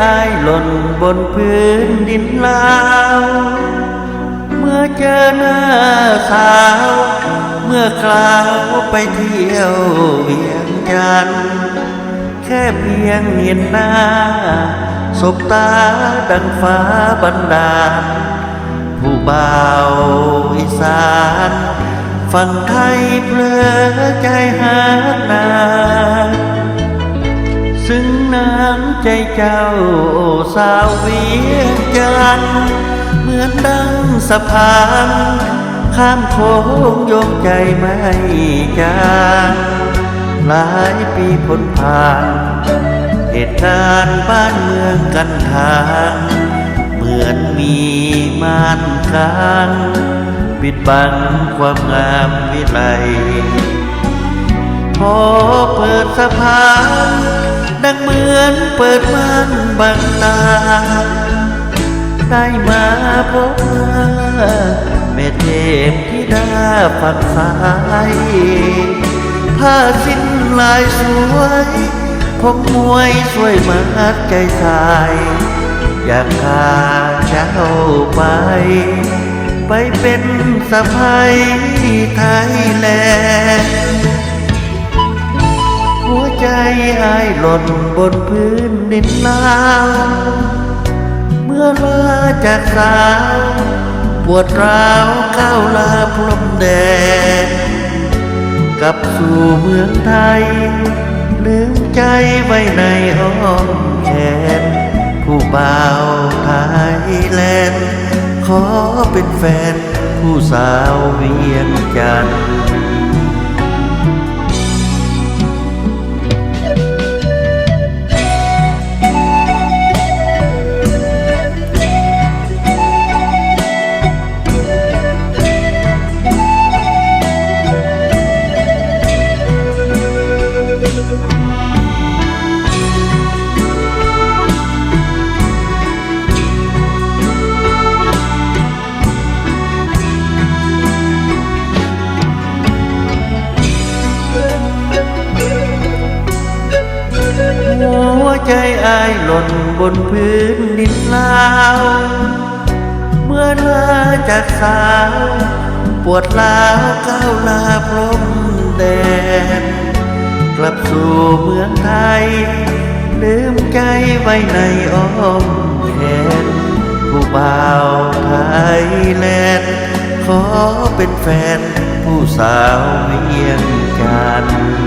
อายหล่นบนพื้นดินลาวเมื่อเจอหน้าขาวเมื่อคราวไปเที่ยวเวียงจันทร์แค่เพียงเห็นหน้าสบตาดังฟ้าบันดาลผู้บ่าวอีสานฝั่งไทยเพลอใจหานาซึ่งน้ำใจเจ้าสาวเวียงจันทร์เหมือนดังสะพานข้ามโขงโยงใจไม่จางหลายปีพ้นผ่านเหตุการณ์บ้านเมืองกันทางเหมือนมีม่านค้างปิดบังความงามวิไลพอเปิดสะพานดังเหมือนเปิดม่านบังตาได้มาพบแม่เทพธิดาฝั่งซ้ายผ้าสิ้นลายสวยผมมวยช่วยมัดใจชายอยากพาเจ้าไปเป็นสะพ้ายไทยแลนด์หัวใจอายหล่นบนพื้นดินลาวเมื่อลาจากสาวปวดร้าวก้าวลาพรมแดนกลับสู่เมืองไทยลืมใจไว้ในอ้อมแขนผู้บ่าวไทยแลนด์ขอเป็นแฟนผู้สาวเวียงจันทร์หัวใจอายหล่นบนพื้นดินลาวเมื่อลาจากสาวปวดร้าวก้าวลาพรมแดนกลับสู่เมืองไทยลืมใจไว้ในอ้อมแขนผู้บ่าวไทยแลนด์ขอเป็นแฟนผู้สาวเวียงจันทร์